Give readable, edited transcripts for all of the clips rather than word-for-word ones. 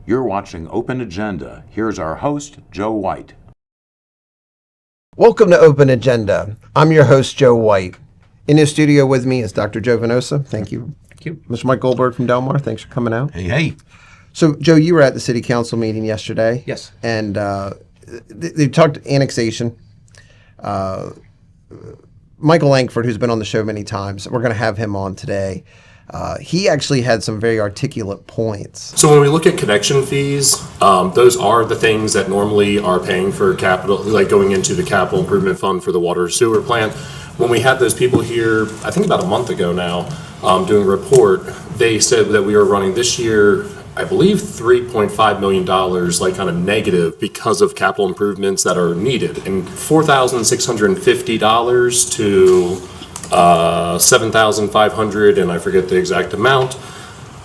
You're watching Open Agenda. Here's our host, Joe White. Welcome to Open Agenda. I'm your host, Joe White. In the studio with me is Dr. Joe Venosa. Thank you. Thank you. Mr. Mike Goldberg from Delmar. Thanks for coming out. Hey. So, Joe, you were at the city council meeting yesterday. Yes. And they talked annexation. Michael Langford, who's been on the show many times, we're going to have him on today. He actually had some very articulate points. So when we look at connection fees, those are the things that normally are paying for capital, like going into the capital improvement fund for the water sewer plant. When we had those people here, I think about a month ago now, doing a report, they said that we were running this year, I believe $3.5 million, like kind of negative because of capital improvements that are needed, and $4,650 to $7,500, and I forget the exact amount.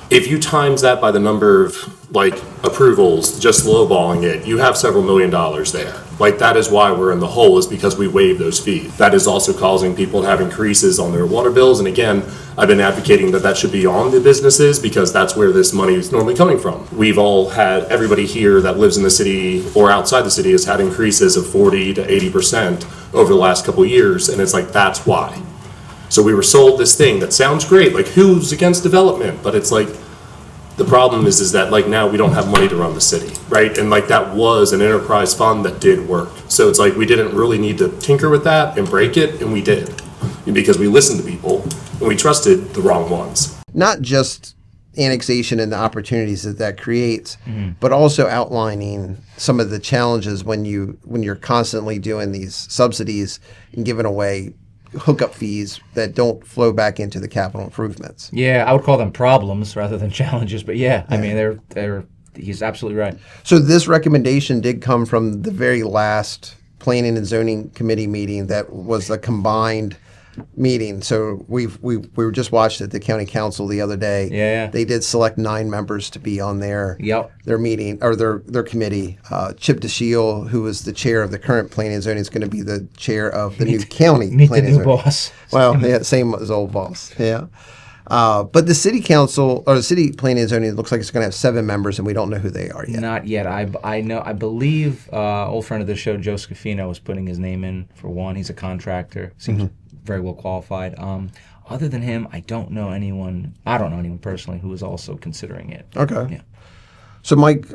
If you times that by the number of like approvals, just lowballing it, you have several $1 million there. Like that is why we're in the hole, is because we waive those fees. That is also causing people to have increases on their water bills. And again, I've been advocating that that should be on the businesses because that's where this money is normally coming from. We've all had, everybody here that lives in the city or outside the city has had increases of 40 to 80% over the last couple of years. And it's like, that's why. So we were sold this thing that sounds great, like who's against development? But it's like, the problem is that like now we don't have money to run the city, right? And like that was an enterprise fund that did work. So it's like we didn't really need to tinker with that and break it, and we did. Because we listened to people and we trusted the wrong ones. Not just annexation and the opportunities that creates, but also outlining some of the challenges when you're constantly doing these subsidies and giving away hookup fees that don't flow back into the capital improvements. Yeah, I would call them problems rather than challenges, but yeah. I mean, he's absolutely right. So this recommendation did come from the very last Planning and Zoning Committee meeting that was a combined meeting. So we were just watched at the county council the other day. Yeah. They did select 9 members to be on their meeting or their committee. Chip DeShiel, who was the chair of the current Planning and Zoning, is going to be the chair of the new county Meet Planning the and new Zoning. boss. Well, yeah, same as old boss. Yeah. But the city council or the city Planning and Zoning looks like it's going to have 7 members, and we don't know who they are yet. Not yet. I believe old friend of the show, Joe Scafino, was putting his name in for one. He's a contractor. Seems very well qualified. Other than him, I don't know anyone personally who is also considering it. Okay. Yeah. So, Mike,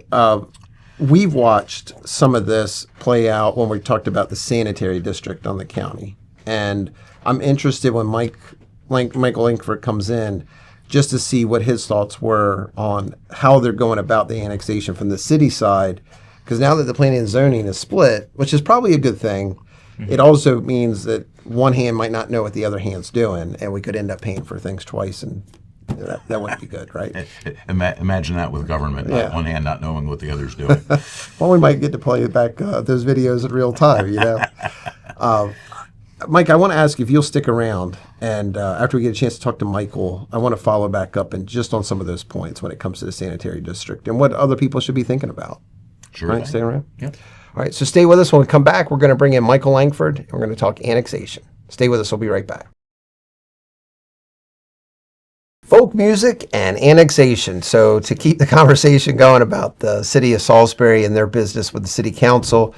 we've watched some of this play out when we talked about the sanitary district on the county. And I'm interested when Michael Langford comes in just to see what his thoughts were on how they're going about the annexation from the city side. Because now that the planning and zoning is split, which is probably a good thing, it also means that one hand might not know what the other hand's doing, and we could end up paying for things twice, and that wouldn't be good, right? Imagine that with government, one hand not knowing what the other's doing. Well, we might get to play back those videos in real time, you know. Mike, I want to ask if you'll stick around, and after we get a chance to talk to Michael, I want to follow back up and just on some of those points when it comes to the sanitary district and what other people should be thinking about. Sure. Right, stay around? Yep. All right, so stay with us. When we come back, we're going to bring in Michael Langford, and we're going to talk annexation. Stay with us. We'll be right back. Folk music and annexation. So to keep the conversation going about the city of Salisbury and their business with the city council,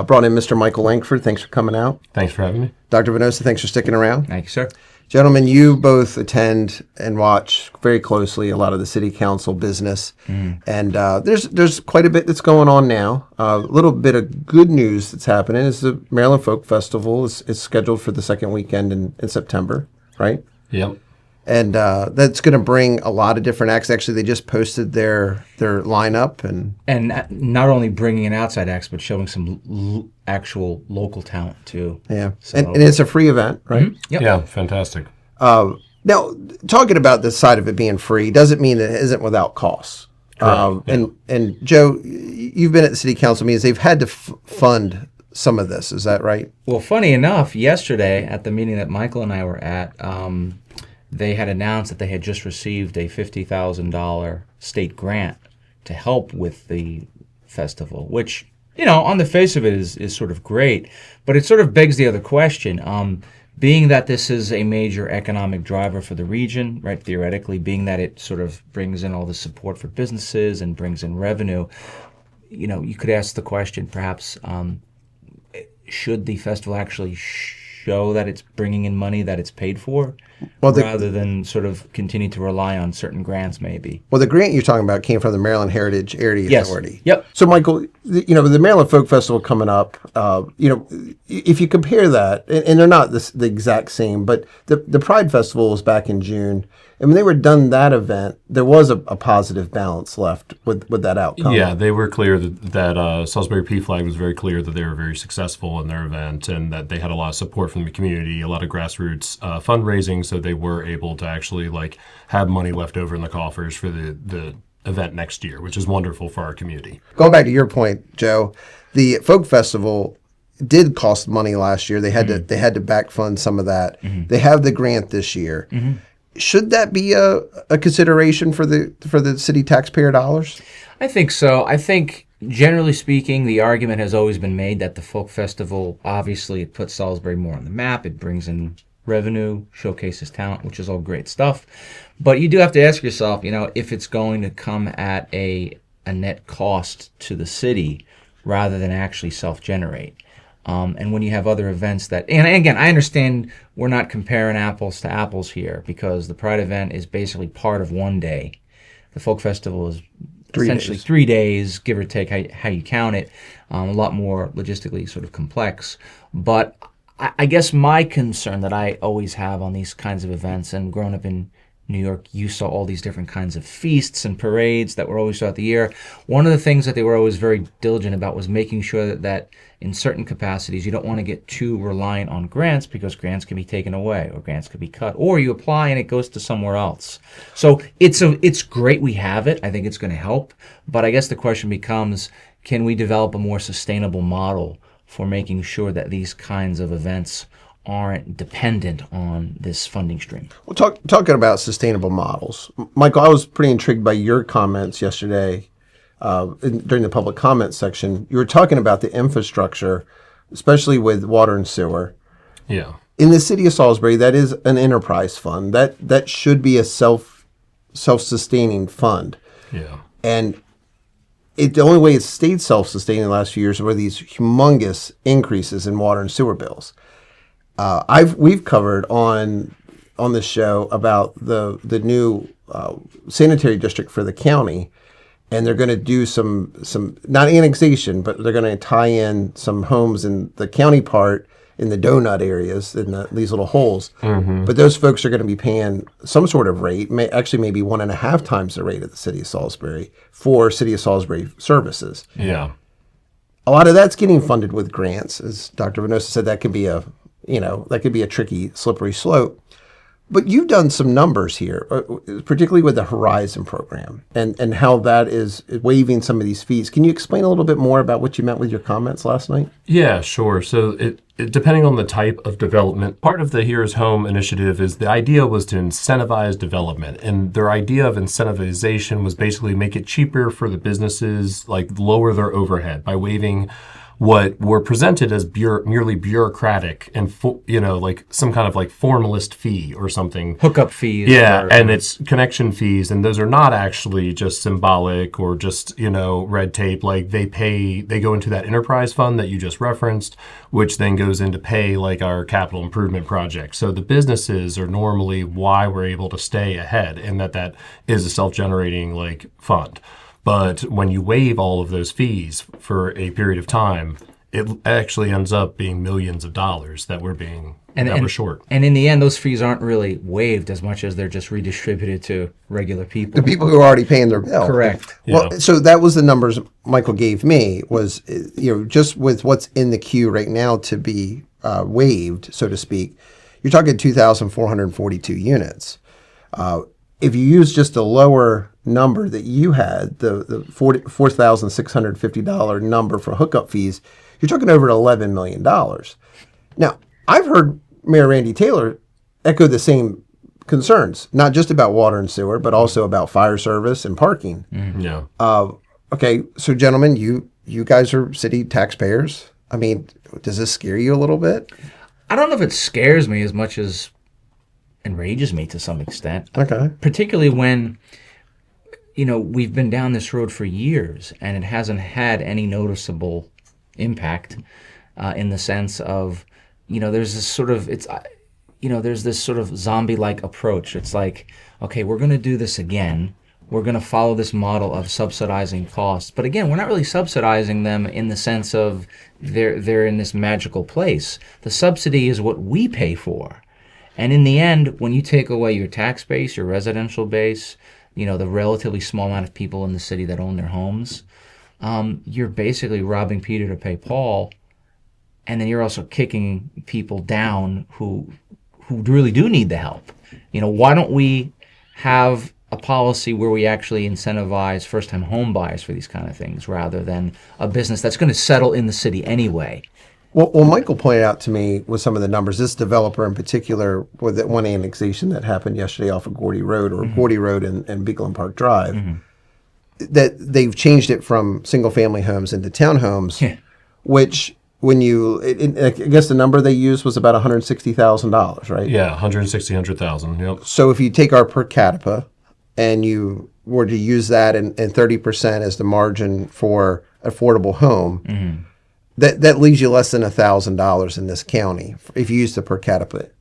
brought in Mr. Michael Langford. Thanks for coming out. Thanks for having me. Dr. Venosa, thanks for sticking around. Thank you, sir. Gentlemen, you both attend and watch very closely a lot of the city council business, and there's quite a bit that's going on now. A little bit of good news that's happening is the Maryland Folk Festival is scheduled for the second weekend in September, right? Yep. And that's going to bring a lot of different acts. Actually, they just posted their lineup. And not only bringing in outside acts, but showing some actual local talent, too. Yeah. So, and it's a free event, right? Yep. Yeah, fantastic. Now, talking about the side of it being free doesn't mean that it isn't without costs. And Joe, you've been at the city council meetings. They've had to fund some of this. Is that right? Well, funny enough, yesterday at the meeting that Michael and I were at, they had announced that they had just received a $50,000 state grant to help with the festival, which, you know, on the face of it is sort of great, but it sort of begs the other question. being that this is a major economic driver for the region, right, theoretically, being that it sort of brings in all the support for businesses and brings in revenue, you could ask the question, perhaps, should the festival actually show that it's bringing in money that it's paid for, rather than sort of continue to rely on certain grants, maybe? Well, the grant you're talking about came from the Maryland Heritage Area Authority. Yep. So, Michael, the Maryland Folk Festival coming up, if you compare that, and they're not the exact same, but the Pride Festival was back in June, and when they were done that event, there was a positive balance left with that outcome. Yeah, they were clear that Salisbury P-Flag was very clear that they were very successful in their event and that they had a lot of support from the community, a lot of grassroots fundraising, so they were able to actually have money left over in the coffers for the event next year, which is wonderful for our community. Going back to your point, Joe, the Folk Festival did cost money last year. They had to back fund some of that. They have the grant this year. Should that be a consideration for the city taxpayer dollars? I think so. I think, generally speaking, the argument has always been made that the Folk Festival, obviously, it puts Salisbury more on the map. It brings in revenue, showcases talent, which is all great stuff. But you do have to ask yourself, if it's going to come at a net cost to the city rather than actually self-generate. And when you have other events and again, I understand we're not comparing apples to apples here, because the Pride event is basically part of one day. The Folk Festival is essentially 3 days, give or take how you count it, a lot more logistically sort of complex. But I guess my concern that I always have on these kinds of events, and growing up in New York, you saw all these different kinds of feasts and parades that were always throughout the year. One of the things that they were always very diligent about was making sure that in certain capacities, you don't want to get too reliant on grants, because grants can be taken away or grants can be cut, or you apply and it goes to somewhere else. So it's great we have it. I think it's going to help. But I guess the question becomes, can we develop a more sustainable model for making sure that these kinds of events aren't dependent on this funding stream? Well, talking about sustainable models, Michael, I was pretty intrigued by your comments yesterday during the public comment section. You were talking about the infrastructure, especially with water and sewer. Yeah. In the city of Salisbury, that is an enterprise fund. That should be a self-sustaining fund. Yeah. And the only way it's stayed self-sustaining the last few years were these humongous increases in water and sewer bills. We've covered on this show about the new sanitary district for the county, and they're going to do some not annexation, but they're going to tie in some homes in the county part in the donut areas in these little holes. But those folks are going to be paying some sort of rate, maybe 1.5 times the rate of the city of Salisbury for city of Salisbury services. Yeah. A lot of that's getting funded with grants, as Dr. Venosa said. That could be a tricky, slippery slope. But you've done some numbers here, particularly with the Horizon program and how that is waiving some of these fees. Can you explain a little bit more about what you meant with your comments last night? Yeah, sure. So it depending on the type of development, part of the Here's Home initiative is the idea was to incentivize development. And their idea of incentivization was basically make it cheaper for the businesses, lower their overhead by waiving what were presented as merely bureaucratic and some kind of formalist fee or something. Hookup fees. Yeah, and it's connection fees, and those are not actually just symbolic or just red tape. They go into that enterprise fund that you just referenced, which then goes into pay our capital improvement project. So the businesses are normally why we're able to stay ahead, and that is a self-generating fund. But when you waive all of those fees for a period of time, it actually ends up being millions of dollars that we're short. And in the end, those fees aren't really waived as much as they're just redistributed to regular people. The people who are already paying their bill. Correct. Well, so that was the numbers Michael gave me, was just with what's in the queue right now to be waived, so to speak, you're talking 2,442 units. If you use just a lower number that you had, the $4,650 number for hookup fees, you're talking over $11 million. Now, I've heard Mayor Randy Taylor echo the same concerns, not just about water and sewer, but also about fire service and parking. Yeah. Okay, so gentlemen, you guys are city taxpayers. I mean, does this scare you a little bit? I don't know if it scares me as much as enrages me to some extent. Okay. Particularly when, we've been down this road for years and it hasn't had any noticeable impact in the sense of, there's this sort of, there's this sort of zombie-like approach. It's like, okay, we're going to do this again. We're going to follow this model of subsidizing costs. But again, we're not really subsidizing them in the sense of they're in this magical place. The subsidy is what we pay for. And in the end, when you take away your tax base, your residential base, the relatively small amount of people in the city that own their homes, you're basically robbing Peter to pay Paul. And then you're also kicking people down who really do need the help. Why don't we have a policy where we actually incentivize first-time home buyers for these kind of things rather than a business that's going to settle in the city anyway? Well, Michael pointed out to me with some of the numbers, this developer in particular, with that one annexation that happened yesterday off of Gordy Road, or Gordy Road and Beekland Park Drive, that they've changed it from single-family homes into townhomes, which when I guess the number they used was about $160,000, right? Yeah, 160,000. Yep. So if you take our per capita and you were to use that and 30% as the margin for affordable home, that leaves you less than $1,000 in this county if you use the per capita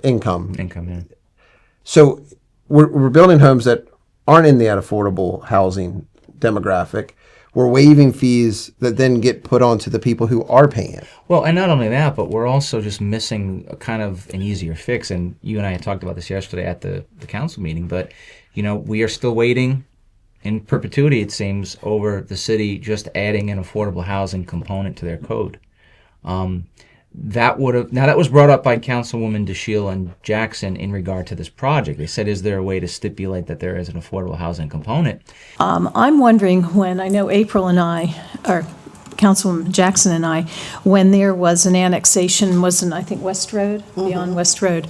income. Yeah. So we're building homes that aren't in that affordable housing demographic. We're waiving fees that then get put onto the people who are paying. Well, and not only that, but we're also just missing a kind of an easier fix. And you and I had talked about this yesterday at the council meeting. But, we are still waiting in perpetuity, it seems, over the city just adding an affordable housing component to their code. That was brought up by Councilwoman DeShiel and Jackson in regard to this project. They said, is there a way to stipulate that there is an affordable housing component? I'm wondering when, I know April and I, or Councilwoman Jackson and I, when there was an annexation, I think West Road, beyond West Road.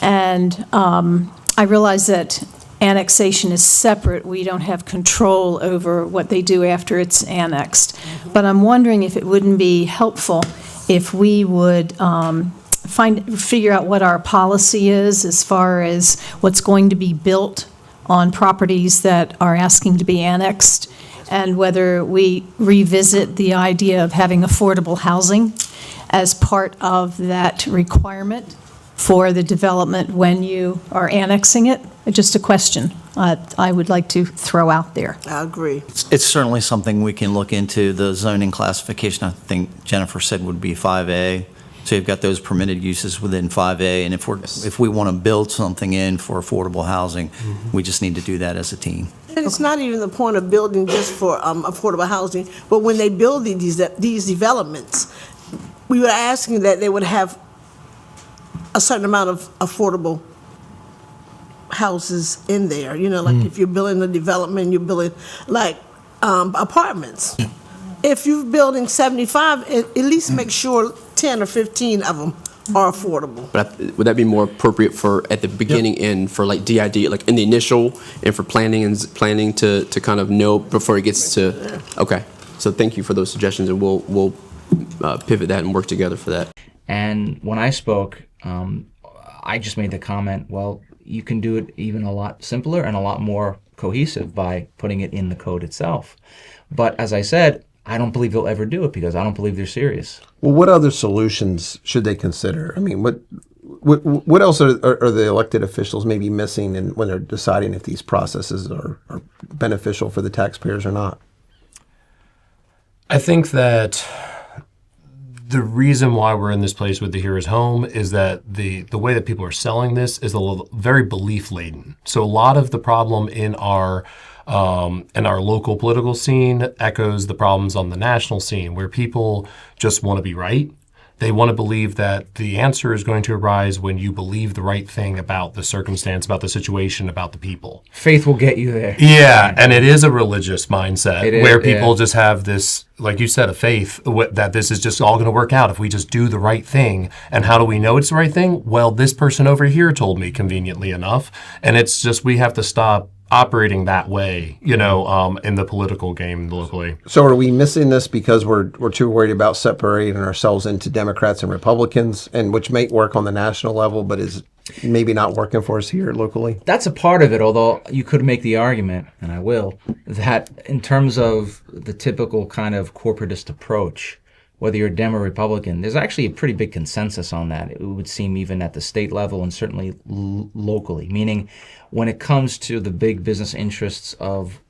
And I realize that annexation is separate. We don't have control over what they do after it's annexed. But I'm wondering if it wouldn't be helpful if we would figure out what our policy is as far as what's going to be built on properties that are asking to be annexed, and whether we revisit the idea of having affordable housing as part of that requirement for the development when you are annexing it. Just a question I would like to throw out there. I agree. It's certainly something we can look into. The zoning classification, I think Jennifer said, would be 5A. So you've got those permitted uses within 5A, and if we want to build something in for affordable housing, we just need to do that as a team. And it's not even the point of building just for affordable housing, but when they build these developments, we were asking that they would have a certain amount of affordable houses in there. Like if you're building a development, you're building like apartments. If you're building 75, at least make sure 10 or 15 of them are affordable. But would that be more appropriate for at the beginning and for like DID, like in the initial and for planning to kind of know before it gets to, okay. So thank you for those suggestions, and we'll pivot that and work together for that. And when I spoke, I just made the comment, well, you can do it even a lot simpler and a lot more cohesive by putting it in the code itself. But as I said, I don't believe they'll ever do it because I don't believe they're serious. Well, what other solutions should they consider? I mean, what else are the elected officials maybe missing when they're deciding if these processes are beneficial for the taxpayers or not? I think that the reason why we're in this place with the Here Is Home is that the way that people are selling this is very belief laden. So a lot of the problem in our local political scene echoes the problems on the national scene, where people just want to be right. They want to believe that the answer is going to arise when you believe the right thing about the circumstance, about the situation, about the people. Faith will get you there. Yeah, and it is a religious mindset where people yeah. just have this, like you said, a faith that this is just all going to work out if we just do the right thing. And how do we know it's the right thing? Well, this person over here told me conveniently enough. And it's just we have to stop operating that way, in the political game locally. So are we missing this because we're too worried about separating ourselves into Democrats and Republicans, and which may work on the national level, but is maybe not working for us here locally? That's a part of it, although you could make the argument, and I will, that in terms of the typical kind of corporatist approach, whether you're Dem or Republican, there's actually a pretty big consensus on that. It would seem even at the state level and certainly locally, meaning when it comes to the big business interests of,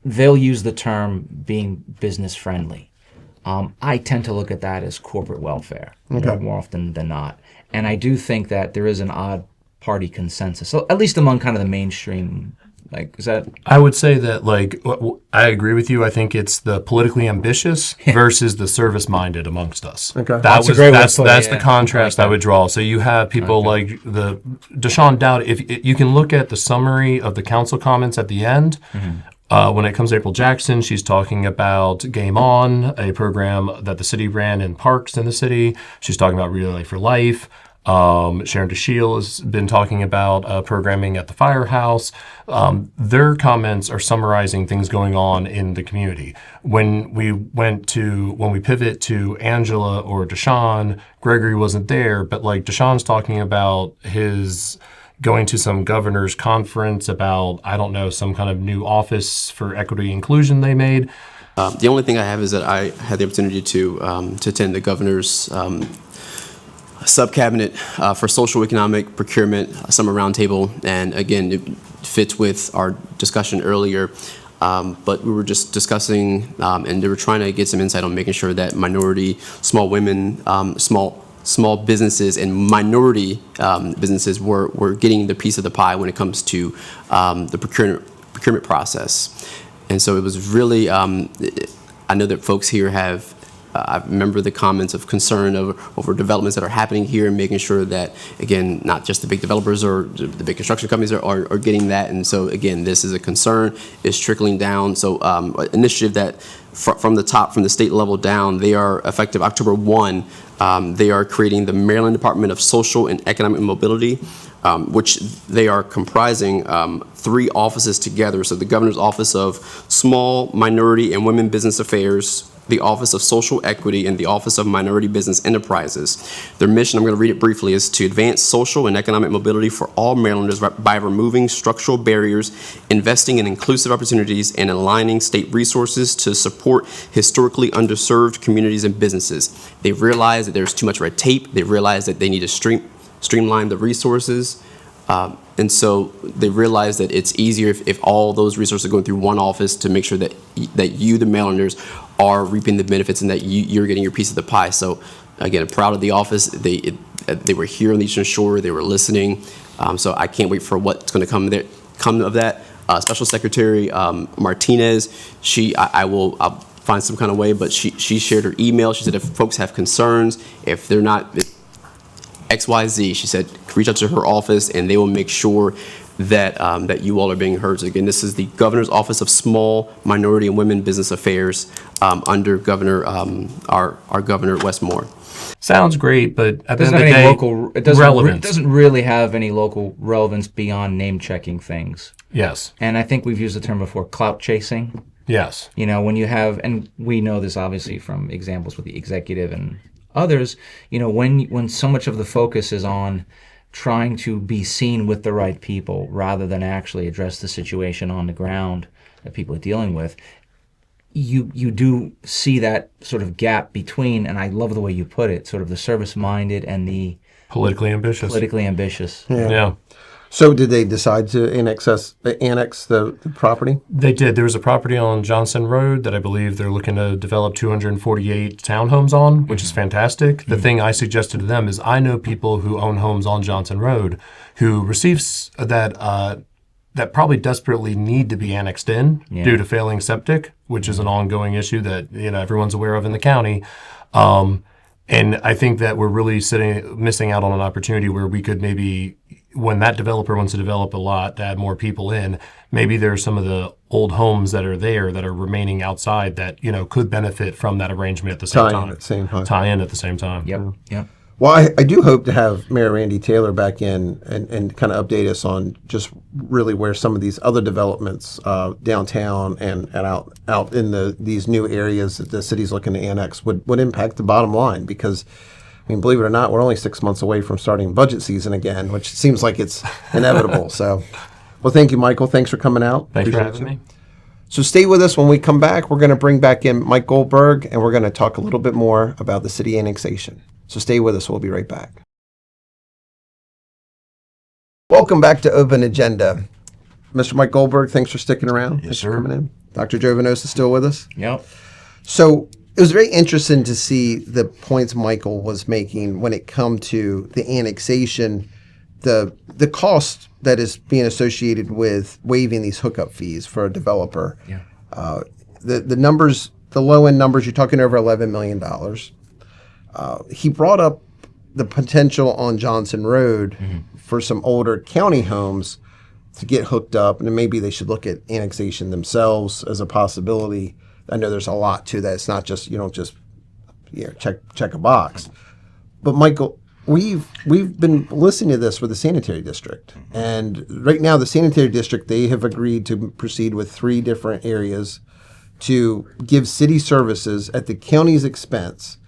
they'll use the term being business friendly. I tend to look at that as corporate welfare more often than not. And I do think that there is an odd party consensus, so at least among kind of the mainstream. Is that? I would say that, I agree with you. I think it's the politically ambitious versus the service-minded amongst us. Okay. That's the contrast I would draw. So you have people like Deshaun Dowd. If you can look at the summary of the council comments at the end, when it comes to April Jackson, she's talking about Game On, a program that the city ran in parks in the city. She's talking about Relay for Life. Sharon DeShiel has been talking about programming at the firehouse. Their comments are summarizing things going on in the community. When we pivot to Angela or Deshaun, Gregory wasn't there, but Deshaun's talking about his going to some governor's conference about, I don't know, some kind of new office for equity inclusion they made. The only thing I have is that I had the opportunity to attend the governor's subcabinet for social economic procurement summer roundtable, and again, it fits with our discussion earlier. But we were just discussing, and they were trying to get some insight on making sure that minority, small women, small businesses, and minority businesses were getting the piece of the pie when it comes to the procurement process. And so it was really, I know that folks here have. I remember the comments of concern over developments that are happening here and making sure that, again, not just the big developers or the big construction companies are getting that. And so, again, this is a concern. It's trickling down. So initiative that from the top, from the state level down, they are effective October 1. They are creating the Maryland Department of Social and Economic Mobility, which they are comprising 3 offices together. So the Governor's Office of Small, Minority, and Women Business Affairs, the Office of Social Equity, and the Office of Minority Business Enterprises. Their mission, I'm going to read it briefly, is to advance social and economic mobility for all Marylanders by removing structural barriers, investing in inclusive opportunities, and aligning state resources to support historically underserved communities and businesses. They've realized that there's too much red tape. They've realized that they need to streamline the resources. And so they realize that it's easier if all those resources are going through one office to make sure that you, the Marylanders, are reaping the benefits and that you're getting your piece of the pie. So again, I'm proud of the office. They were here on the Eastern Shore. They were listening. So I can't wait for what's going to come of that. Special Secretary Martinez, I'll find some kind of way, but she shared her email. She said if folks have concerns, if they're not XYZ, she said reach out to her office and they will make sure that you all are being heard. So again, this is the Governor's Office of Small, Minority, and Women Business Affairs under Governor our Governor Wes Moore. Sounds great, but at the end of the day, it doesn't really have any local relevance beyond name checking things. Yes. And I think we've used the term before, clout chasing. Yes. When you have, and we know this obviously from examples with the executive and others, when so much of the focus is on trying to be seen with the right people rather than actually address the situation on the ground that people are dealing with, you do see that sort of gap between, and I love the way you put it, sort of the service-minded and the politically ambitious. Yeah. So did they decide to annex the property? They did. There was a property on Johnson Road that I believe they're looking to develop 248 townhomes on, which is fantastic. The thing I suggested to them is I know people who own homes on Johnson Road who receives that probably desperately need to be annexed in due to failing septic, which is an ongoing issue that everyone's aware of in the county. And I think that we're really missing out on an opportunity where we could maybe, when that developer wants to develop a lot to add more people in, maybe there's some of the old homes that are there that are remaining outside that, could benefit from that arrangement at the same time. Tie in at the same time. Yep. Well, I do hope to have Mayor Randy Taylor back in and kind of update us on just really where some of these other developments downtown and out in these new areas that the city's looking to annex would impact the bottom line. Because, I mean, believe it or not, we're only 6 months away from starting budget season again, which seems like it's inevitable. So, well, thank you, Michael. Thanks for coming out. Thanks for Appreciate having you. me. So stay with us. When we come back, we're going to bring back in Mike Goldberg, and we're going to talk a little bit more about the city annexation. So stay with us. We'll be right back. Welcome back to Open Agenda. Mr. Mike Goldberg, thanks for sticking around. Yes, Thanks for sir. coming in. Dr. Jovanos is still with us. Yep. So it was very interesting to see the points Michael was making when it come to the annexation, the cost that is being associated with waiving these hookup fees for a developer. Yeah. The numbers, the low end numbers, you're talking over $11 million. He brought up the potential on Johnson Road for some older county homes to get hooked up, and maybe they should look at annexation themselves as a possibility. I know there's a lot to that. It's not just, you don't just check a box. But Michael, we've been listening to this with the sanitary district, and right now the sanitary district, they have agreed to proceed with 3 different areas to give city services at the county's expense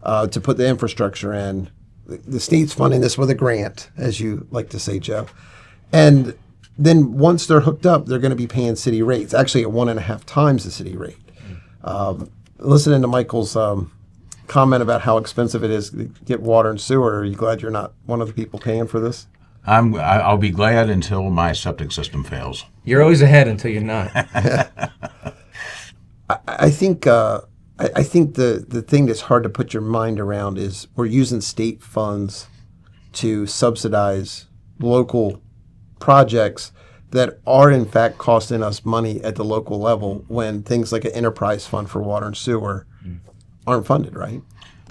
to put the infrastructure in. The state's funding this with a grant, as you like to say, Joe. And then once they're hooked up, they're going to be paying city rates, actually at 1.5 times the city rate. Listening to Michael's comment about how expensive it is to get water and sewer, are you glad you're not one of the people paying for this? I'll be glad until my septic system fails. You're always ahead until you're not. I think the thing that's hard to put your mind around is we're using state funds to subsidize local projects that are in fact costing us money at the local level when things like an enterprise fund for water and sewer aren't funded, right?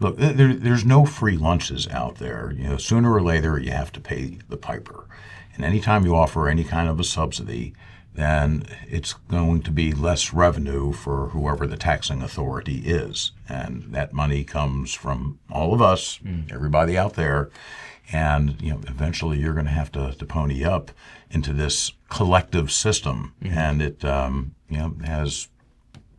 Look, there's no free lunches out there. You know, sooner or later you have to pay the piper. And anytime you offer any kind of a subsidy, then it's going to be less revenue for whoever the taxing authority is. And that money comes from all of us, everybody out there. And, you know, eventually you're going to have to pony up into this collective system. And it, there's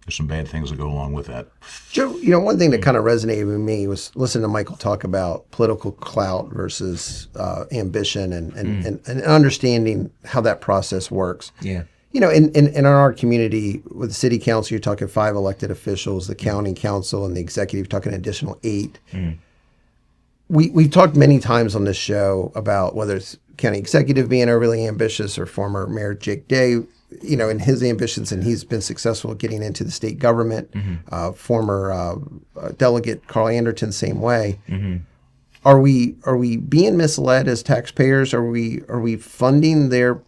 some bad things that go along with that. Joe, one thing that kind of resonated with me was listening to Michael talk about political clout versus ambition and understanding how that process works. Yeah. In our community, with the city council, you're talking 5 elected officials, the county council, and the executive, you're talking an additional 8. We've talked many times on this show about whether it's county executive being overly ambitious or former Mayor Jake Day, in his ambitions, and he's been successful at getting into the state government. Former delegate Carl Anderton, same way. Are we being misled as taxpayers? Are we funding their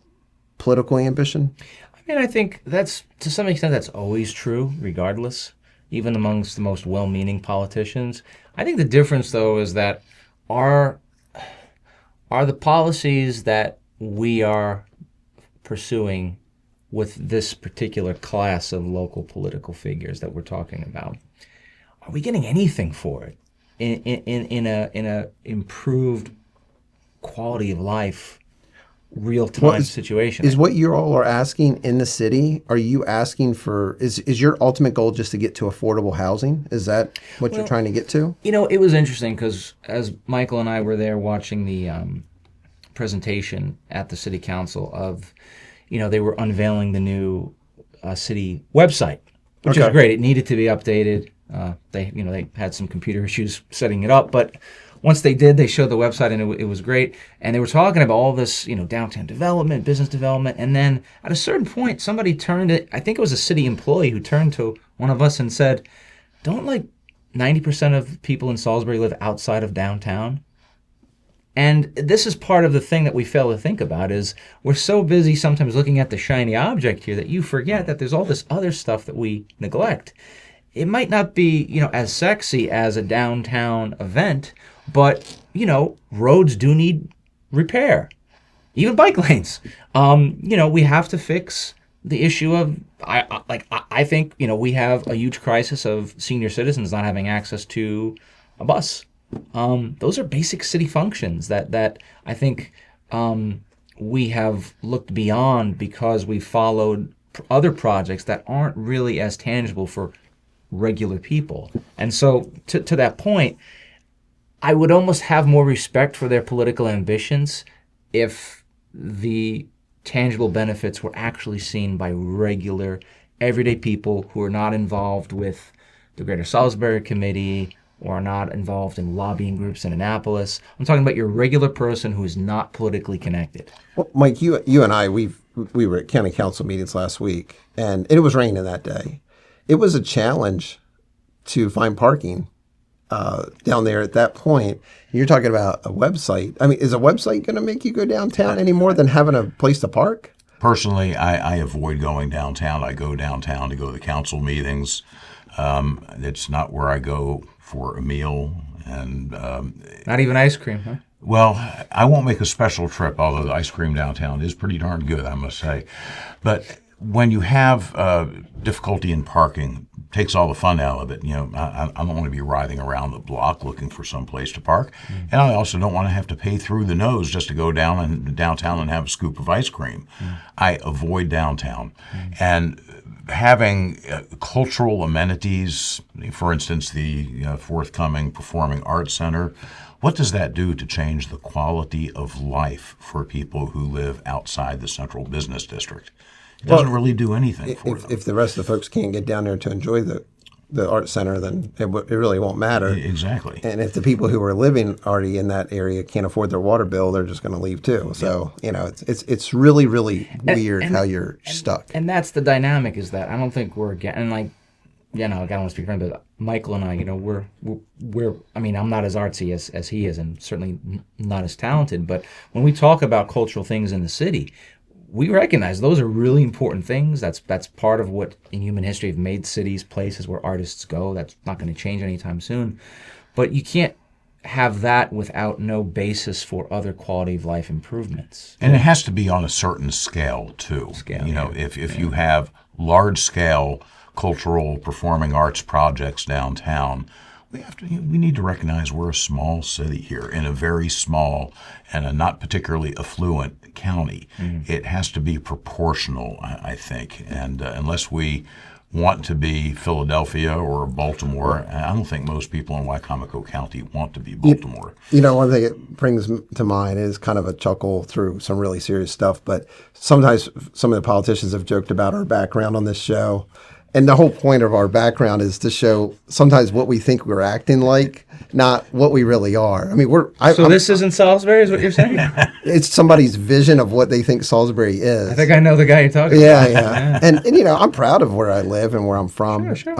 political ambition? I mean, I think that's, to some extent, that's always true, regardless, even amongst the most well-meaning politicians. I think the difference, though, is that are the policies that we are pursuing with this particular class of local political figures that we're talking about, are we getting anything for it in a improved quality of life, real-time situation? Is what you all are asking in the city, are you asking for, is your ultimate goal just to get to affordable housing? Is that what you're trying to get to? It was interesting because as Michael and I were there watching the presentation at the city council of, they were unveiling the new city website, which is great. It needed to be updated. They had some computer issues setting it up, but once they did, they showed the website, and it was great. And they were talking about all this, downtown development, business development. And then at a certain point, somebody turned it, I think it was a city employee who turned to one of us and said, don't 90% of people in Salisbury live outside of downtown? And this is part of the thing that we fail to think about is we're so busy sometimes looking at the shiny object here that you forget that there's all this other stuff that we neglect. It might not be, as sexy as a downtown event, but, roads do need repair, even bike lanes. We have to fix the issue of, I think, we have a huge crisis of senior citizens not having access to a bus those are basic city functions that I think we have looked beyond because we followed other projects that aren't really as tangible for regular people. And so to that point, I would almost have more respect for their political ambitions if the tangible benefits were actually seen by regular, everyday people who are not involved with the Greater Salisbury Committee or are not involved in lobbying groups in Annapolis. I'm talking about your regular person who is not politically connected. Well, Mike, you and I, we were at county council meetings last week, and it was raining that day. It was a challenge to find parking down there at that point. You're talking about a website. I mean, is a website going to make you go downtown any more than having a place to park? Personally, I avoid going downtown. I go downtown to go to the council meetings. It's not where I go for a meal. And Not even ice cream, huh? well, I won't make a special trip, although the ice cream downtown is pretty darn good, I must say. But when you have difficulty in parking, it takes all the fun out of it. You know, I don't want to be riding around the block looking for some place to park, and I also don't want to have to pay through the nose just to go downtown and have a scoop of ice cream. I avoid downtown, and having cultural amenities, for instance, the forthcoming Performing Arts Center. What does that do to change the quality of life for people who live outside the central business district? It doesn't really do anything for them. If the rest of the folks can't get down there to enjoy the art center, then it really won't matter. Exactly. And if the people who are living already in that area can't afford their water bill, they're just going to leave too. So it's really weird how you're stuck. And that's the dynamic, is that I don't think we're getting, like, I don't want to speak for him, but Michael and I, we're I mean, I'm not as artsy as he is, and certainly not as talented, but when we talk about cultural things in the city, we recognize those are really important things. That's part of what in human history have made cities places where artists go. That's not going to change anytime soon. But you can't have that without no basis for other quality of life improvements. And it has to be on a certain scale too. If you have large scale cultural performing arts projects downtown, we need to recognize we're a small city here in a very small and a not particularly affluent county. It has to be proportional, I think. And unless we want to be Philadelphia or Baltimore, I don't think most people in Wicomico County want to be Baltimore. One thing it brings to mind is kind of a chuckle through some really serious stuff, but sometimes some of the politicians have joked about our background on this show. And the whole point of our background is to show sometimes what we think we're acting like, not what we really are. I mean, this isn't Salisbury, is what you're saying? It's somebody's vision of what they think Salisbury is. I think I know the guy you're talking about. Yeah. And I'm proud of where I live and where I'm from. Sure.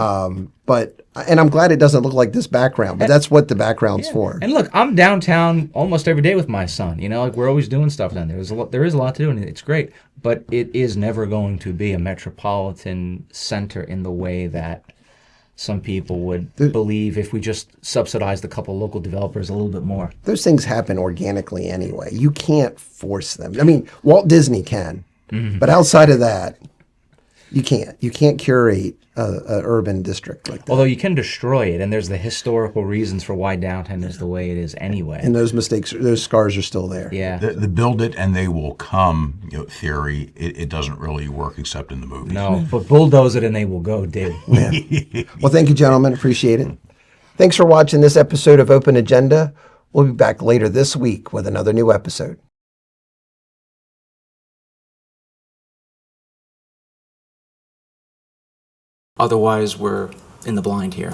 And I'm glad it doesn't look like this background, but that's what the background's for. And look, I'm downtown almost every day with my son. Like, we're always doing stuff down there. There is a lot to do, and it's great. But it is never going to be a metropolitan center in the way that some people would believe if we just subsidized a couple local developers a little bit more. Those things happen organically anyway. You can't force them. I mean, Walt Disney can, but outside of that, you can't. You can't curate an urban district like that. Although you can destroy it, and there's the historical reasons for why downtown is the way it is anyway. And those mistakes, those scars are still there. Yeah. The build it and they will come theory, it doesn't really work except in the movies. No, but bulldoze it and they will go, dude. Yeah. Well, thank you, gentlemen. Appreciate it. Thanks for watching this episode of Open Agenda. We'll be back later this week with another new episode. Otherwise, we're in the blind here.